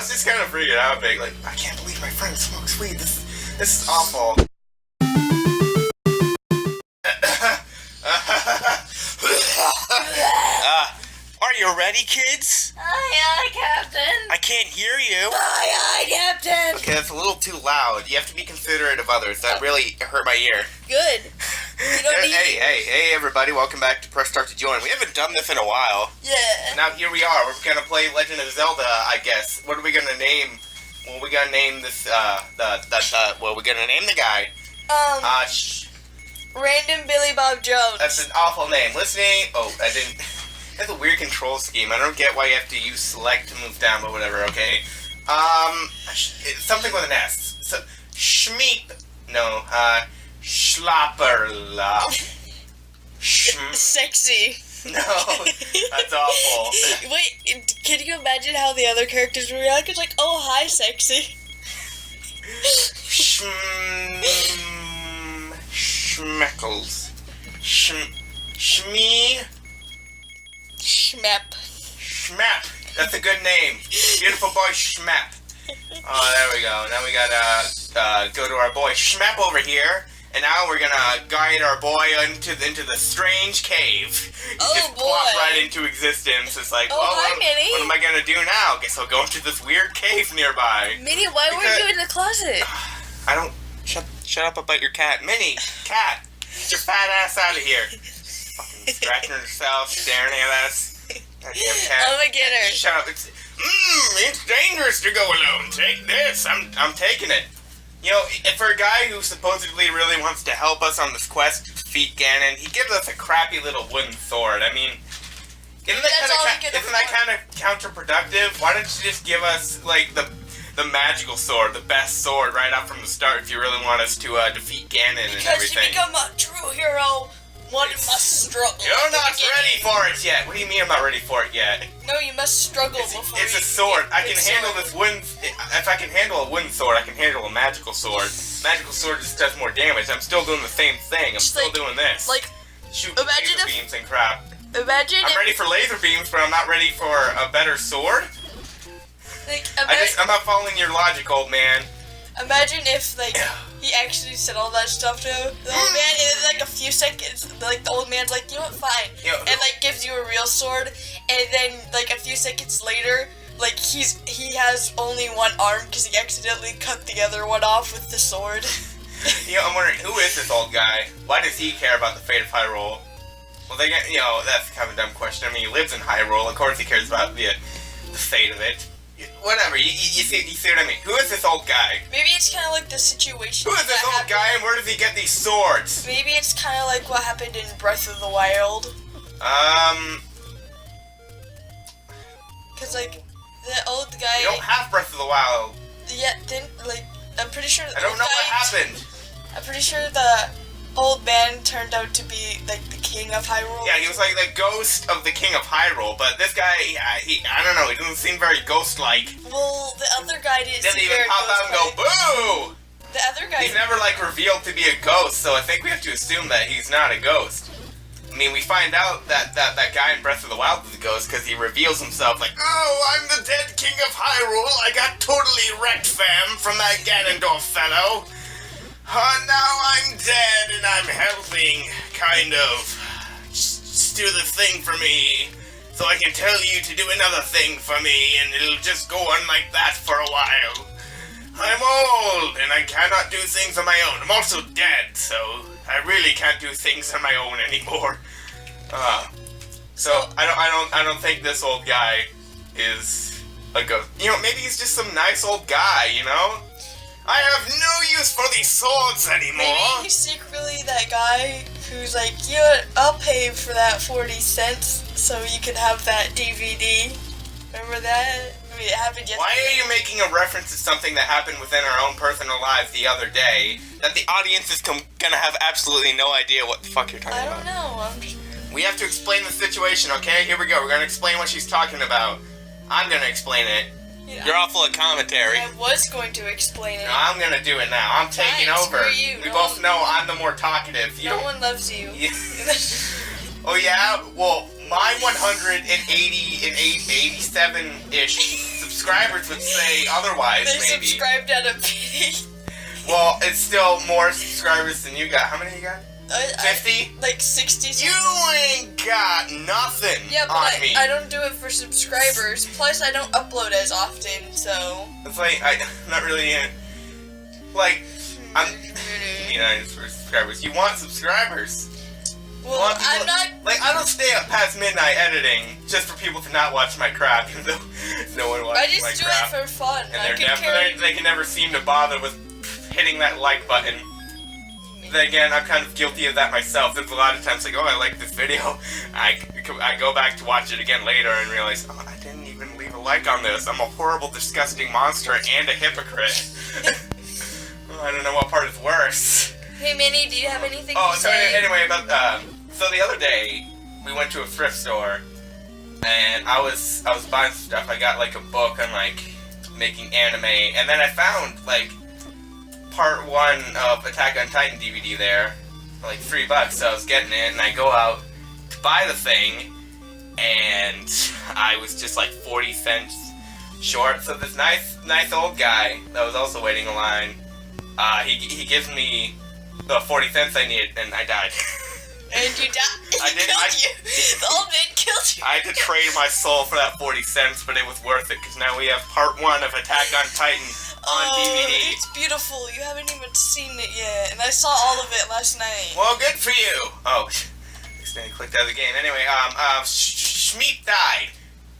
was just kind of freaking out, being like, I can't believe my friend smokes weed. This is awful. Are you ready, kids? Aye, aye, Captain. I can't hear you. Aye, aye, Captain. Okay, that's a little too loud. You have to be considerate of others. That really hurt my ear. Good. You don't need Hey, everybody. Welcome back to Press Start to Join. We haven't done this in a while. Yeah. Now here we are. We're going to play Legend of Zelda, I guess. What are we going to name? Well, we got to name this, well, we're going to name the guy. Random Billy Bob Jones. That's an awful name. Listening. Oh, I didn't. That's a weird control scheme. I don't get why you have to use select to move down, but whatever, okay. Something with an S. So, Schmeep. No, Schlapperla. Sexy. No, that's awful. Wait, can you imagine how the other characters would react? It's like, oh, hi, sexy. Schmeckles. Shmee. Schmep. Schmap. That's a good name. Beautiful boy Schmap. Oh, there we go. Now we gotta go to our boy Schmap over here. And now we're gonna guide our boy into the strange cave. He just plopped right into existence. It's like, hi, Minnie. What am I gonna do now? Guess I'll go into this weird cave nearby. Minnie, why were you in the closet? I don't... Shut up about your cat. Minnie! Cat! Get your fat ass out of here. Fucking scratching herself, staring at us. Goddamn cat. I'm gonna get her. Shut up. It's dangerous to go alone. Take this. I'm taking it. You know, for a guy who supposedly really wants to help us on this quest to defeat Ganon, he gives us a crappy little wooden sword. I mean, isn't that kind of counterproductive? Why don't you just give us, like, the magical sword, the best sword right out from the start if you really want us to defeat Ganon and everything? Because you become a true hero, one must struggle. You're not ready for it yet. What do you mean I'm not ready for it yet? No, you must struggle before it's a sword. I can handle this wooden... If I can handle a wooden sword, I can handle a magical sword. Magical sword just does more damage. I'm still doing the same thing. I'm still doing this. Like, shooting laser beams and crap. Imagine I'm ready for laser beams, but I'm not ready for a better sword. Like, I'm not following your logic, old man. Imagine if, like, he actually said all that stuff to the old man, and in, like, a few seconds, like, the old man's like, you know what, fine. And, like, gives you a real sword, and then, like, a few seconds later, like, he has only one arm because he accidentally cut the other one off with the sword. You know, I'm wondering, who is this old guy? Why does he care about the fate of Hyrule? Well, that's kind of a dumb question. I mean, he lives in Hyrule. Of course he cares about the fate of it. Whatever, you see what I mean? Who is this old guy? Maybe it's kind of like the situation. Who is this old guy and where does he get these swords? Maybe it's kind of like what happened in Breath of the Wild. Because, like, the old guy... You don't have Breath of the Wild. Yeah, like, I'm pretty sure... I don't know what happened. I'm pretty sure the old man turned out to be, like, the king of Hyrule. Yeah, he was like the ghost of the king of Hyrule, but this guy, I don't know, he doesn't seem very ghost-like. Well, the other guy didn't even pop out and go, boo! The other guy... He's never, like, revealed to be a ghost, so I think we have to assume that he's not a ghost. I mean, we find out that guy in Breath of the Wild is a ghost because he reveals himself like, oh, I'm the dead king of Hyrule. I got totally wrecked, fam, from that Ganondorf fellow. Now I'm dead and I'm helping, kind of. Just do the thing for me, so I can tell you to do another thing for me, and it'll just go on like that for a while. I'm old, and I cannot do things on my own. I'm also dead, so I really can't do things on my own anymore. So I don't think this old guy is a ghost. You know, maybe he's just some nice old guy, you know? I have no use for these swords anymore. Maybe he's secretly that guy who's like, you know what, I'll pay for that 40 cents so you can have that DVD. Remember that? I mean, it happened yesterday. Why are you making a reference to something that happened within our own personal lives the other day that the audience is gonna have absolutely no idea what the fuck you're talking about? I don't know. We have to explain the situation, okay? Here we go. We're gonna explain what she's talking about. I'm gonna explain it. Yeah, you're awful at commentary. I was going to explain it. No, I'm gonna do it now. I'm taking over. We both know I'm the more talkative. No one loves you. Oh yeah? Well, my 187-ish subscribers would say otherwise, They maybe. subscribed out of pity. Well, it's still more subscribers than you got. How many you got? 50? Like 60. You ain't got nothing Yeah, but on me. I don't do it for subscribers. Plus, I don't upload as often, so. It's like, I'm not really in. Like, I'm. It's for subscribers. You want subscribers. Well, I'm not. Like, I don't stay up past midnight editing just for people to not watch my crap, even though no one watches my crap. I just do it for fun. And they can never seem to bother with hitting that like button. Then again, I'm kind of guilty of that myself. There's a lot of times like, oh, I like this video. I go back to watch it again later and realize, oh, I didn't even leave a like on this. I'm a horrible, disgusting monster and a hypocrite. I don't know what part is worse. Hey, Minnie, do you have anything to say? Anyway, so the other day, we went to a thrift store, and I was buying stuff. I got, like, a book on, like, making anime, and then I found, like, part 1 of Attack on Titan DVD there, for like $3, so I was getting it, and I go out to buy the thing, and I was just like 40 cents short, so this nice old guy that was also waiting in line, he gives me the 40 cents I needed, and I died. And you died? The old man killed you. I had to trade my soul for that 40 cents, but it was worth it, because now we have part 1 of Attack on Titan on DVD. It's beautiful. You haven't even seen it yet, and I saw all of it last night. Well, good for you. Oh, I clicked out of the game. Anyway, Schmeep died.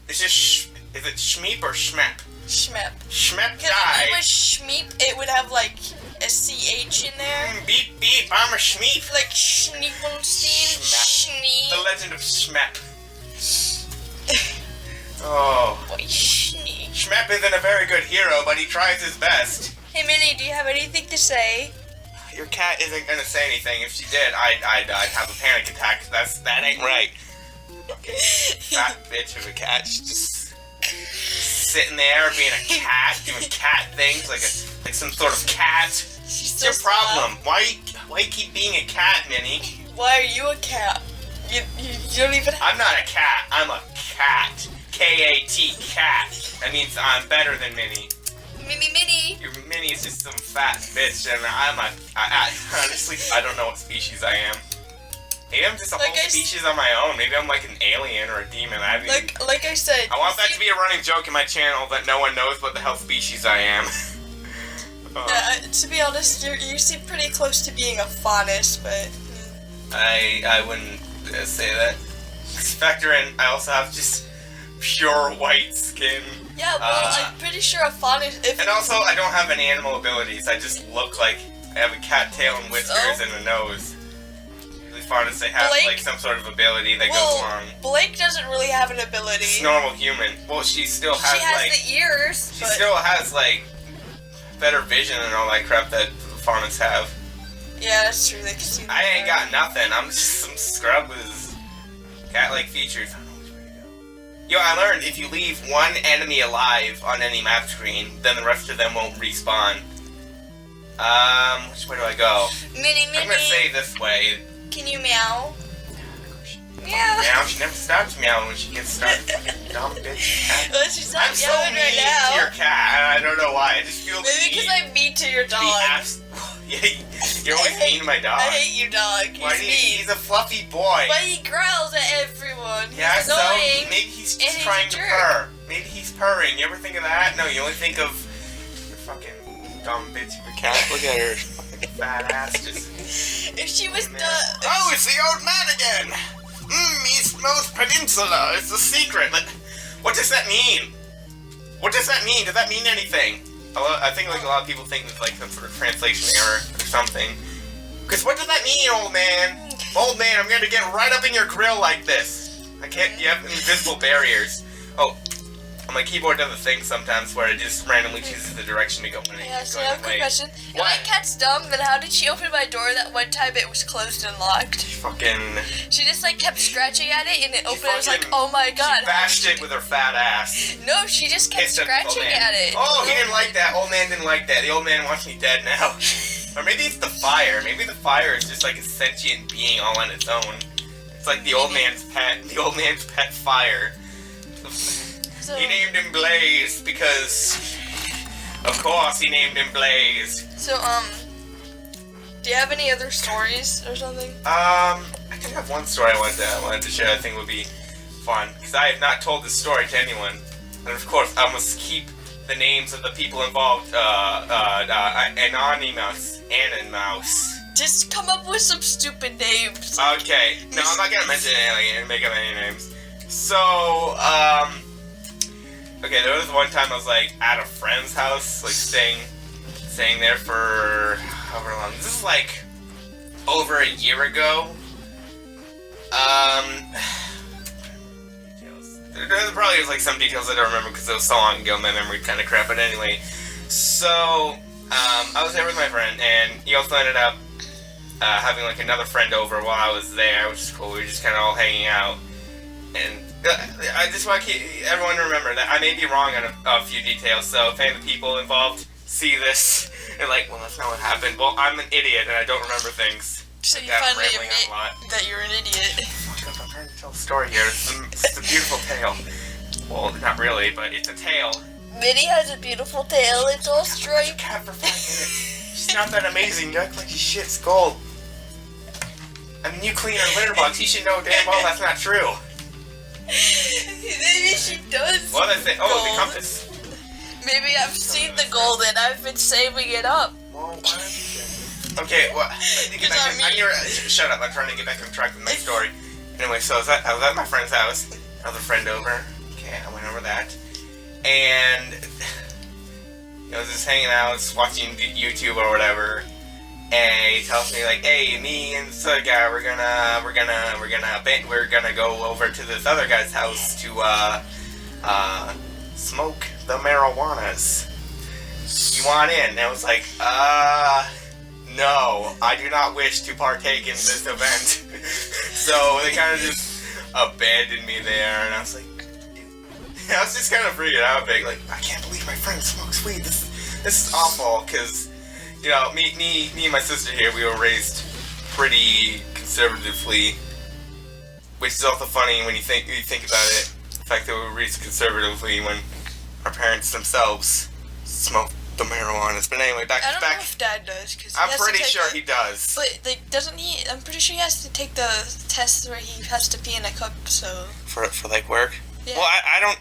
Is it Schmeep or Schmep? Schmep. Schmep Because died. if it was Schmeep, it would have like a CH in there. Beep beep, I'm a Schmeep. Like Schneefelstein. Schneep. The Legend of Schmep. Oh. Boy, Schneep. Schmep isn't a very good hero, but he tries his best. Hey, Minnie, do you have anything to say? Your cat isn't gonna say anything. If she did, I'd have a panic attack. That ain't right. Fat bitch of a cat. She's just sitting there being a cat, doing cat things like some sort of cat. What's your problem? Why you keep being a cat, Minnie? Why are you a cat? You don't even have... I'm not a cat. I'm a cat. K-A-T, cat. That means I'm better than Minnie. Minnie. Your Minnie is just some fat bitch, and honestly, I don't know what species I am. Maybe I'm just a whole species on my own. Maybe I'm like an alien or a demon. Like I said. I want that to be a running joke in my channel that no one knows what the hell species I am. To be honest, you seem pretty close to being a faunus, but... I wouldn't say that. Factor in, I also have just pure white skin. Yeah, well, I'm pretty sure a faunus... And also, I don't have any animal abilities. I just look like I have a cat tail and whiskers and a nose. Faunus, they have like some sort of ability that goes along. Blake doesn't really have an ability. She's normal human. Well, she still has the ears. She still has like better vision and all that crap that faunus have. Yeah, that's true. They can see. I ain't got nothing. I'm just some scrub with cat-like features. I don't know which way to go. Yo, I learned if you leave one enemy alive on any map screen, then the rest of them won't respawn. Which way do I go? Minnie. I'm gonna say this way. Can you meow? Meow. Meow. She never stops meowing when she gets started. Fucking dumb bitch cat. Well, she's not I'm so meowing mean right now. to your cat, and I don't know why. I just feel maybe because I'm mean to your dog. You're always mean to my dog. I hate your dog. He's a fluffy boy. But he growls at everyone. Yeah, he's annoying. So maybe he's just trying to purr. Maybe he's purring. You ever think of that? No, you only think of your fucking dumb bitch of a cat. Look at her fucking fat ass just... If she was done... Oh, it's the old man again! Eastmost Peninsula is the secret. What does that mean? What does that mean? Does that mean anything? I think like a lot of people think it's like some sort of translation error or something. Because what does that mean, old man? Old man, I'm gonna get right up in your grill like this. I can't, you have invisible barriers. Oh, my keyboard does a thing sometimes where it just randomly chooses the direction to go in. Yeah, so I have a quick question. If What? my cat's dumb, then how did she open my door that one time it was closed and locked? Fucking... She just like kept scratching at it and it opened and I was like, oh my god. She bashed it with her fat ass. No, she just kept scratching at it. Oh, he didn't like that. Old man didn't like that. The old man wants me dead now. Or maybe it's the fire. Maybe the fire is just like a sentient being all on its own. It's like the old man's pet. The old man's pet fire. So, he named him Blaze because, of course, he named him Blaze. So, do you have any other stories or something? I do have one story I wanted to share. I think would be fun because I have not told this story to anyone, and of course, I must keep the names of the people involved anonymous. Just come up with some stupid names. Okay, no, I'm not gonna mention any, make up any names. So, okay, there was one time I was like at a friend's house, like staying there for however long. This is like over a year ago. There probably was like some details I don't remember because it was so long ago. My memory kind of crap. But anyway, so I was there with my friend, and he also ended up having like another friend over while I was there, which is cool. We were just kind of all hanging out, and I just want everyone to remember that I may be wrong on a few details. So if any of the people involved see this and like, well, that's not what happened. Well, I'm an idiot and I don't remember things. So like you finally admit that you're an idiot. Fuck up, I'm trying to tell a story here. It's a beautiful tale. Well, not really, but it's a tale. Minnie has a beautiful tail. It's all striped. Cat for 5 minutes. She's not that amazing. You act like she shits gold. I mean, you clean her litter box. You should know damn well that's not true. Maybe she does. What is it? Oh, the compass. Maybe I've seen the gold and I've been saving it up. Well, why don't you? Okay, well, shut up. I'm trying to get back on track with my story. Anyway, so I was at my friend's house. Another friend over. Okay, I went over that. And I was just hanging out, just watching YouTube or whatever. And he tells me like, "Hey, me and this other guy, we're gonna go over to this other guy's house to smoke the marijuanas. You want in?" And I was like, no, I do not wish to partake in this event. So they kind of just abandoned me there, and I was like, I was just kind of freaking out, like, I can't believe my friend smokes weed. This is awful, because, you know, me and my sister here, we were raised pretty conservatively, which is also funny when you think about it. The fact that we were raised conservatively when our parents themselves smoke the marijuana. But anyway, back. I don't know if Dad does, because I'm pretty sure he does. But like, doesn't he? I'm pretty sure he has to take the test where he has to pee in a cup. So for like work. Yeah. Well, I don't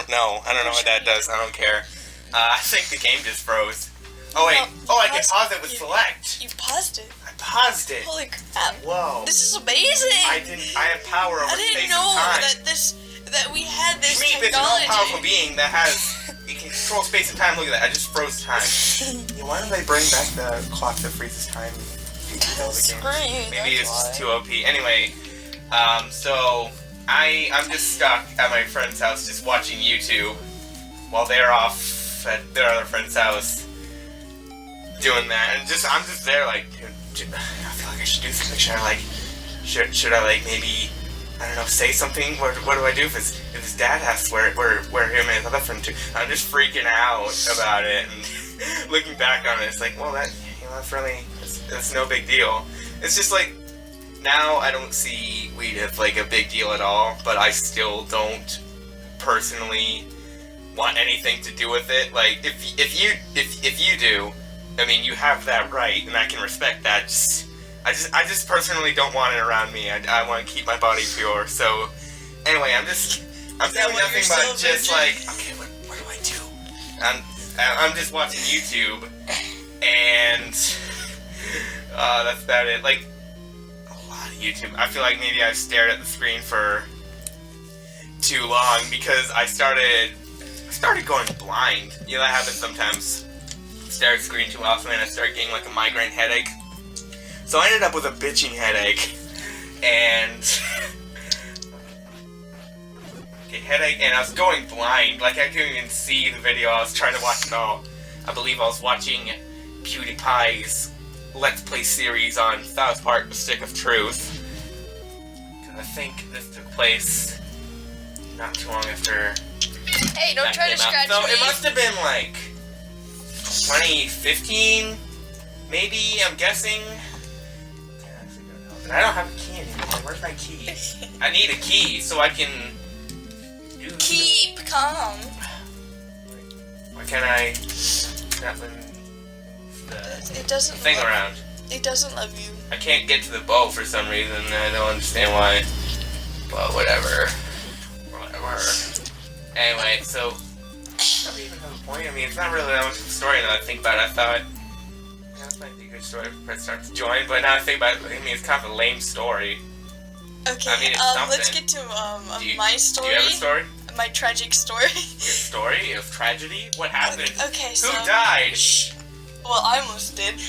know. I don't know what Dad does. I don't care. I think the game just froze. Oh wait. I can pause it with select. You paused it. I paused it. Holy crap! Whoa. This is amazing. I have power over space and time. That we had this Meep is an technology. all-powerful being that it can control space and time. Look at that. I just froze time. Yeah, why don't they bring back the clock that freezes time? Maybe it's just too OP. Anyway, so I'm just stuck at my friend's house just watching YouTube while they're off at their other friend's house doing that, and I'm just there like, dude, I feel like I should do something. Should I like maybe, I don't know, say something? What do I do if his dad asks where him and his other friend to? I'm just freaking out about it, and looking back on it, it's like, well, that's no big deal. It's just like, now I don't see weed as like a big deal at all, but I still don't personally want anything to do with it. Like, if you do, I mean, you have that right, and I can respect that. I just personally don't want it around me. I want to keep my body pure. So, anyway, I'm doing nothing but just like, okay, what do I do? I'm just watching YouTube, and that's about it. Like, a lot of YouTube. I feel like maybe I've stared at the screen for too long because I started going blind. You know, that happens sometimes. Stare at the screen too often, and I started getting like a migraine headache. So I ended up with a bitching headache, and and I was going blind. Like, I couldn't even see the video I was trying to watch at all. I believe I was watching PewDiePie's Let's Play series on South Park: The Stick of Truth. I think this took place not too long after. Hey, don't try to scratch me. So it must have been like 2015, maybe. I'm guessing. I don't have a key anymore. Where's my key? I need a key so I can Keep calm. Why can't I not move It doesn't thing love, around? It doesn't love you. I can't get to the bow for some reason. I don't understand why. But whatever. Anyway, so I don't even have a point. I mean, it's not really that much of a story now that I think about it. I thought, yeah, this might be a good story for start to join, but now I think about it, I mean, it's kind of a lame story. Okay, I mean, it's let's something. get to my story. Do you have a story? My tragic story. Your story of tragedy? What happened? Okay, Who so died? well, I almost did.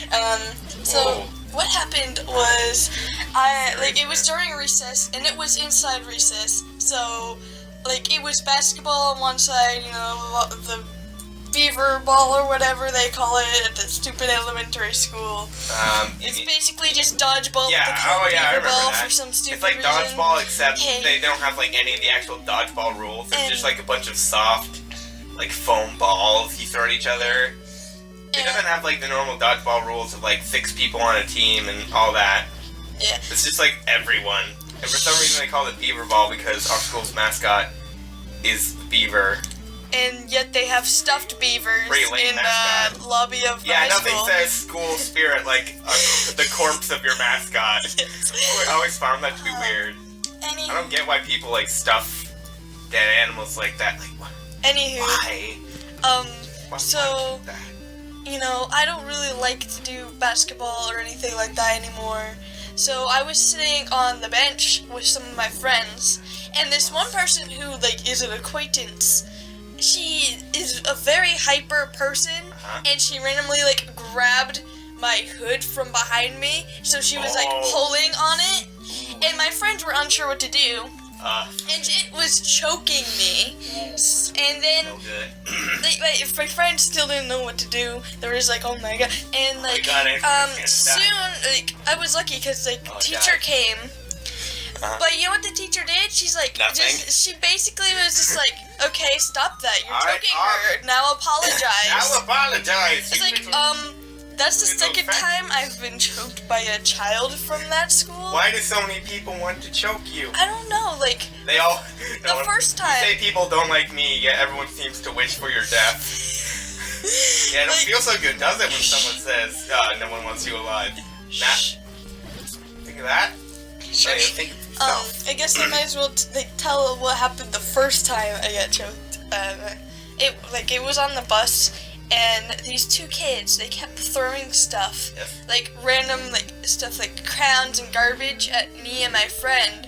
So Whoa. what happened was, it was during recess, and it was inside recess. So, it was basketball on one side, the beaver ball or whatever they call it at the stupid elementary school. It's basically just dodgeball. Yeah, with the I remember ball that. for some stupid It's like reason. dodgeball, except Okay. they don't have any of the actual dodgeball rules. It's And- just a bunch of soft, foam balls you throw at each other. It And- doesn't have the normal dodgeball rules of 6 people on a team and all that. Yeah. It's just everyone. And for some reason they call it beaver ball because our school's mascot is the beaver. And yet they have stuffed beavers Pretty lame in mascot. the lobby of the Yeah, high nothing school. says school spirit like the corpse of your mascot. I always found that to be weird. I don't get why people stuff dead animals like that. What? Anywho, Why? Why so, would that? I don't really like to do basketball or anything like that anymore. So I was sitting on the bench with some of my friends, and this one person who is an acquaintance, she is a very hyper person, and she randomly grabbed my hood from behind me, so she was pulling on it, and my friends were unsure what to do. And it was choking me, and then No good. if my friends still didn't know what to do, they were just oh my god, and soon I was lucky because teacher God. came. But you know what the teacher did? She's Nothing. she basically was just okay, stop that, you're Alright, choking her. Now apologize. I'll apologize. It's that's the second time I've been choked by a child from that school. Why do so many people want to choke you? I don't know, They all. the first time. You say people don't like me, yet everyone seems to wish for your death. Yeah, it don't feel so good, does it, when someone says, no one wants you alive? Think of that? Think of yourself. I guess I might as well tell what happened the first time I got choked. It was on the bus, and these 2 kids, they kept throwing stuff, Yes. random stuff crowns and garbage at me and my friend.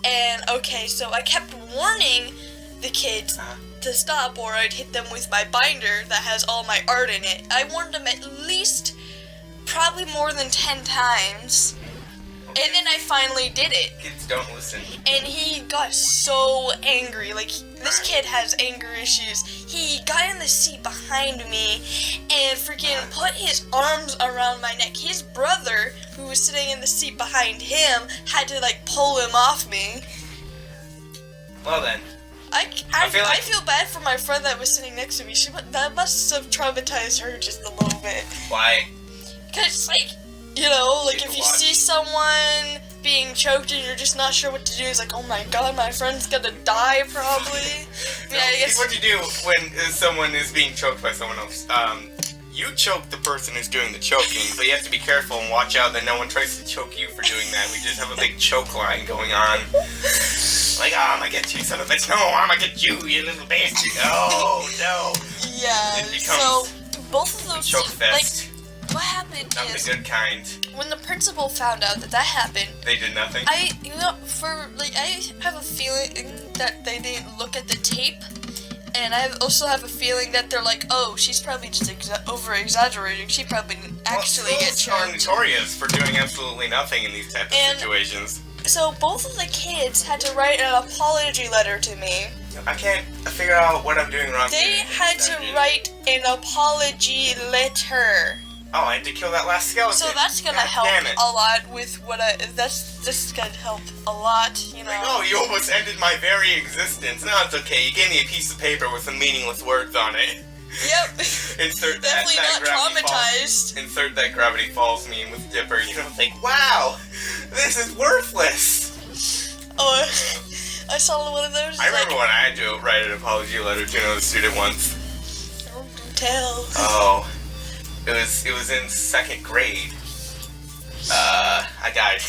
And so I kept warning the kids to stop, or I'd hit them with my binder that has all my art in it. I warned them at least, probably more than 10 times. And then I finally did it. Kids don't listen. And he got so angry. This kid has anger issues. He got in the seat behind me and freaking put his arms around my neck. His brother, who was sitting in the seat behind him, had to pull him off me. Well then. I feel feel bad for my friend that was sitting next to me. That must have traumatized her just a little bit. Why? Because, if you watch. see someone being choked and you're just not sure what to do, it's oh my god, my friend's gonna die probably. I guess. What you do when someone is being choked by someone else. You choke the person who's doing the choking, but you have to be careful and watch out that no one tries to choke you for doing that. We just have a big choke line going on. I'm gonna get you, son of a bitch. No, I'm gonna get you, you little bastard. Oh, no. Yeah, It so becomes both of those choke fest. what happened Not is the good kind. when the principal found out that happened, They did nothing. I have a feeling that they didn't look at the tape, and I also have a feeling that they're oh, she's probably just over exaggerating. She probably didn't actually get schools are choked. notorious for doing absolutely nothing in these types of And- situations. So both of the kids had to write an apology letter to me. I can't figure out what I'm doing wrong. They had to write an apology letter. Oh, I had to kill that last skeleton. So that's gonna God help damn it. a lot with this is gonna help a lot, Oh, you almost ended my very existence. No, it's okay. You gave me a piece of paper with some meaningless words on it. Yep. Insert Definitely that not Gravity traumatized. Falls, insert that Gravity Falls meme with Dipper. Wow, this is worthless. I saw one of those. I remember when I had to write an apology letter to another student once. Oh, do tell. Oh, it was in 2nd grade. I died.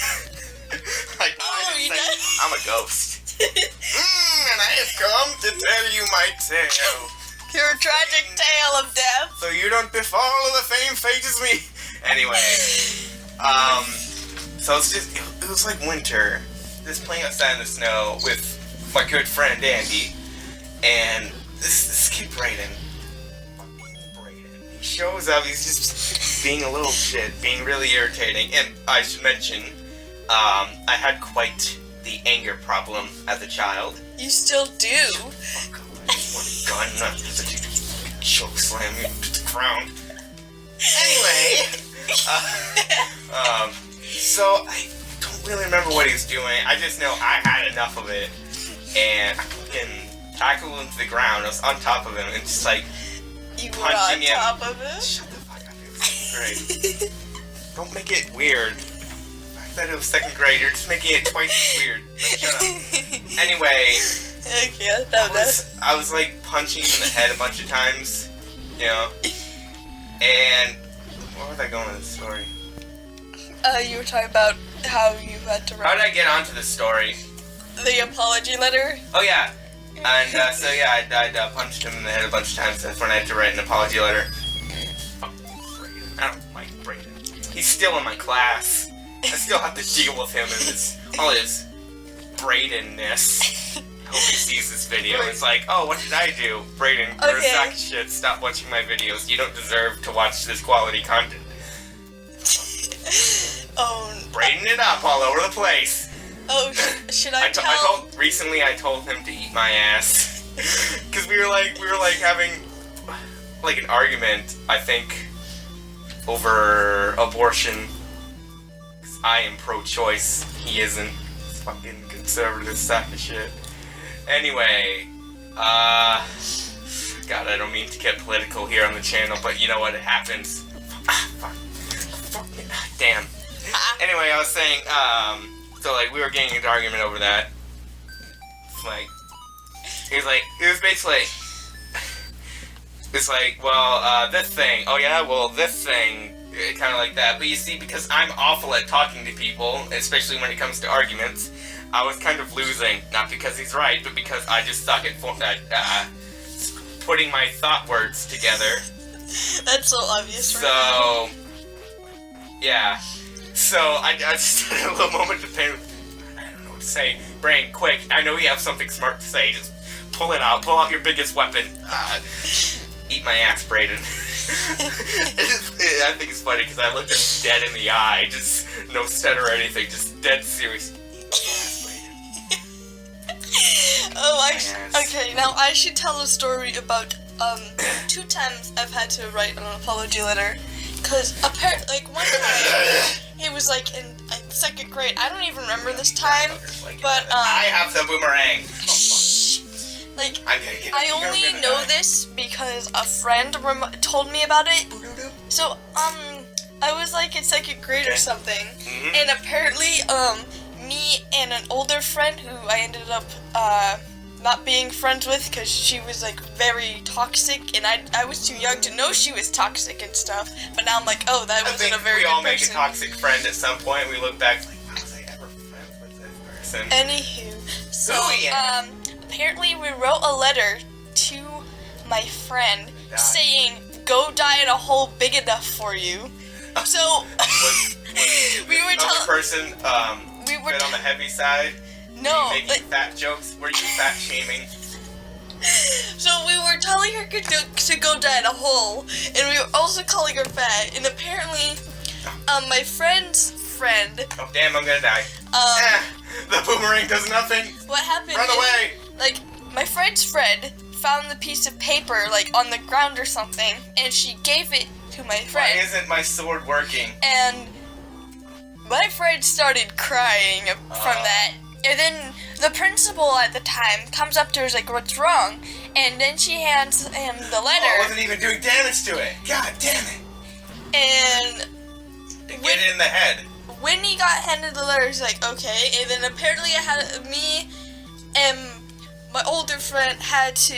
You died? I'm a ghost. And I have come to tell you my tale. Your tragic tale of death. So you don't befall of the same fate as me. Anyway, so it was like winter. Just playing outside in the snow with my good friend Andy, and this kid Brayden. He shows up. He's just being a little shit, being really irritating. And I should mention, I had quite the anger problem as a child. You still do. I just want a gun, not choke slam you to the ground. Anyway, so I don't really remember what he was doing. I just know I had enough of it, and I fucking tackled him to the ground. I was on top of him, and just like you were on punching him. top of him. Shut the fuck up! It was 2nd grade. Don't make it weird. I thought it was 2nd grade. You're just making it twice as weird. Like, shut up. Anyway. Okay, I was like punching him in the head a bunch of times, you know. And where was I going with this story? You were talking about how you had to How write did I get onto the story? the apology letter. Oh yeah, and so yeah, I punched him in the head a bunch of times. That's when I had to write an apology letter. Fuck Brayden. I don't like Brayden. He's still in my class. I still have to deal with him and all his Braydenness. I hope he sees this video. It's like, oh, what did I do? Brayden, you're a sack of shit. Stop watching my videos. You don't deserve to watch this quality content. Brayden it up all over the place. Oh, should I tell? Recently I told him to eat my ass. Because we were like having like an argument, I think, over abortion. 'Cause I am pro-choice. He isn't. He's fucking conservative sack of shit. Anyway, God, I don't mean to get political here on the channel, but you know what? It happens. Fuck. Damn. Anyway, I was saying, so like we were getting into an argument over that. Like, it was basically, it's like, well, this thing. Oh yeah, well, this thing. Kind of like that. But you see, because I'm awful at talking to people, especially when it comes to arguments, I was kind of losing, not because he's right, but because I just suck at putting my thought words together. That's so obvious, so, right? Yeah. So, I just had a little moment of pain. I don't know what to say. Brain, quick. I know you have something smart to say. Just pull it out. Pull out your biggest weapon. Eat my ass, Brayden. I think it's funny because I looked him dead in the eye. Just no stutter or anything. Just dead serious. Okay, now I should tell a story about 2 times I've had to write an apology letter. Cause apparently, like one time, it was like in 2nd grade. I don't even remember this time, but I have the boomerang. Like I only know this because a friend told me about it. So I was like in 2nd grade or something, and apparently me and an older friend who I ended up not being friends with because she was like very toxic, and I was too young to know she was toxic and stuff. But now I'm like, oh, that wasn't a very good person. We all make a toxic friend at some point. We look back like, why was I ever friends with this person? Anywho, so apparently we wrote a letter to my friend saying, "Go die in a hole big enough for you." So we were telling person we were on the heavy side. No, making fat jokes. Were you fat shaming? So we were telling her to go die in a hole, and we were also calling her fat. And apparently, my friend's friend. Oh damn! I'm gonna die. The boomerang does nothing. What happened? Run away! Like my friend's friend found the piece of paper like on the ground or something, and she gave it to my friend. Why isn't my sword working? And my friend started crying from that. And then the principal at the time comes up to her and is like, "What's wrong?" And then she hands him the letter. Oh, I wasn't even doing damage to it. God damn it. And get it in the head. When he got handed the letter, he's like, "Okay." And then apparently I had me and my older friend had to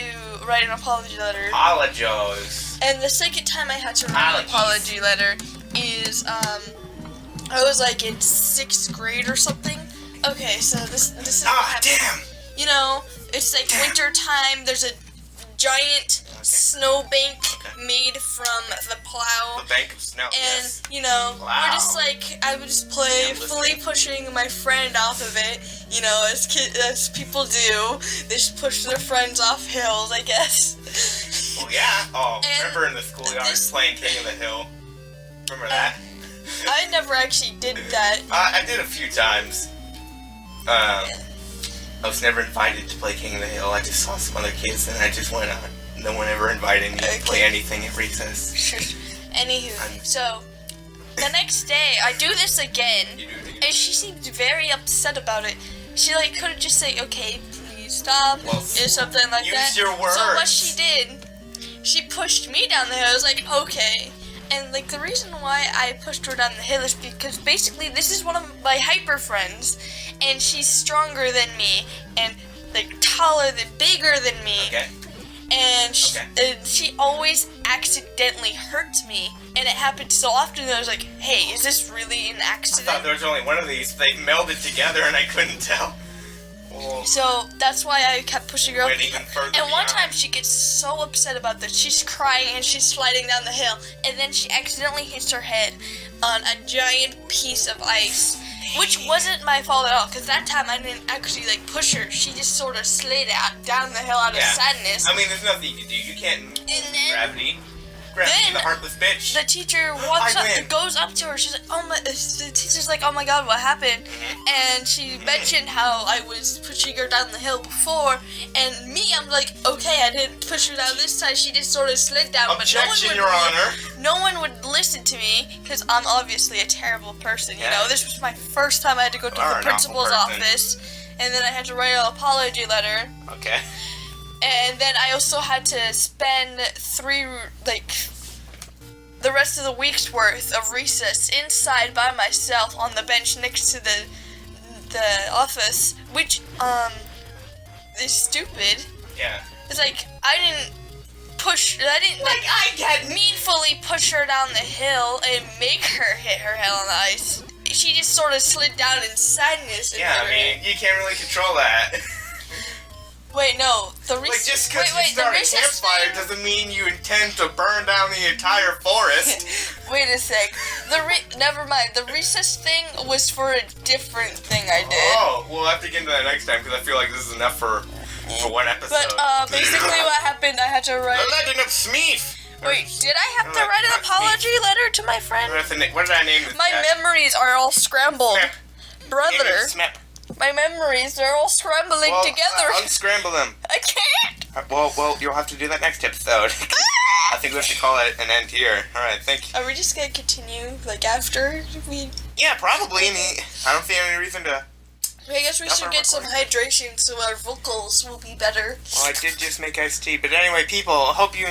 write an apology letter. Apologize. And the second time I had to write an apology letter is I was like in 6th grade or something. Okay, so this is what happened. Damn. You know, it's like winter time. There's a giant snow bank made from the plow. The bank of snow. And yes. you know, Wow. we're just like I would just playfully pushing my friend off of it. You know, as people do, they just push their friends off hills, I guess. Oh yeah. Oh, And remember in the schoolyard playing King of the Hill? Remember that? I never actually did that. I did a few times. I was never invited to play King of the Hill. I just saw some other kids and I just went on. No one ever invited me to play anything at recess. Anywho, so the next day I do this again, You do it again. and she seemed very upset about it. She like couldn't just say, "Okay, please stop," Well, or something like use that. your So what words. she did, she pushed me down the hill. I was like, "Okay." And like the reason why I pushed her down the hill is because basically this is one of my hyper friends, and she's stronger than me and like taller than bigger than me. Okay. And she always accidentally hurts me, and it happened so often that I was like, "Hey, is this really an I thought accident?" there was only one of these. They melded together and I couldn't tell. Oh, So that's why I kept pushing her up. went even further. And one beyond. time she gets so upset about this, she's crying and she's sliding down the hill, and then she accidentally hits her head on a giant piece of ice, which wasn't my fault at all, because that time I didn't actually like push her. She just sort of slid down the hill out of sadness. I mean, there's nothing you can do. You can't And then gravity. Gravity's the heartless bitch. the teacher walks up, I win. goes up to her. She's like, the teacher's like, "Oh my God, what happened?" And she mentioned how I was pushing her down the hill before, and me, I'm like, "Okay, I didn't push her down this time. She just sort of slid down." Objection, but Your Honor. no one would listen to me because I'm obviously a terrible person. You Yeah. know, this was my first time I had to go to You are the an awful principal's person. office, and then I had to write an apology letter. Okay. And then I also had to spend the rest of the week's worth of recess inside by myself on the bench next to the office, which is stupid. Yeah. It's like I didn't meanfully push her down the hill and make her hit her head on the ice. She just sort of slid down in sadness. And Yeah, hit her I mean, head. you can't really control that. Wait, no, the Like, recess. just because you start a campfire doesn't mean you intend to burn down the entire forest. Wait a sec. Never mind. The recess thing was for a different thing I did. Oh, we'll have to get into that next time because I feel like this is enough for one episode. But basically, what happened? I had to write. The Legend of Smeef. Wait, did I have to write an apology letter to my friend? What did I name this? My memories are all scrambled, brother. Smep. My memories, they're all scrambling together. Unscramble them. I can't. Well, you'll have to do that next episode. I think we have to call it an end here. All right, thank you. Are we just gonna continue like after we? Yeah, probably. I don't see any reason to. I guess we should get some hydration so our vocals will be better. Well, I did just make iced tea, but anyway, people, I hope you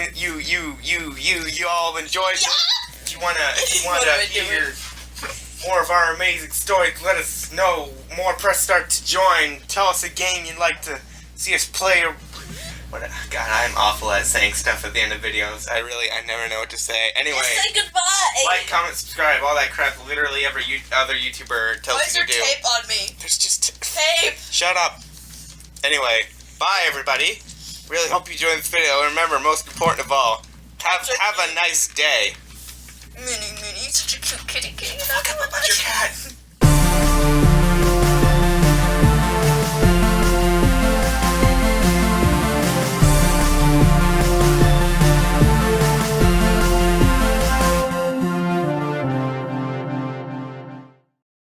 all enjoyed it. If you wanna hear more of our amazing stories, let us know. More, press start to join. Tell us a game you'd like to see us play. Or what? God, I'm awful at saying stuff at the end of videos. I never know what to say. Anyway, Say goodbye. like, comment, subscribe, all that crap. Literally every other YouTuber tells Why is you there to do. tape on me? There's just Tape. Shut up. Anyway, bye everybody. Really hope you enjoyed this video. And remember, most important of all, have a nice day. Minnie, such a cute kitty. Fuck up about your cat.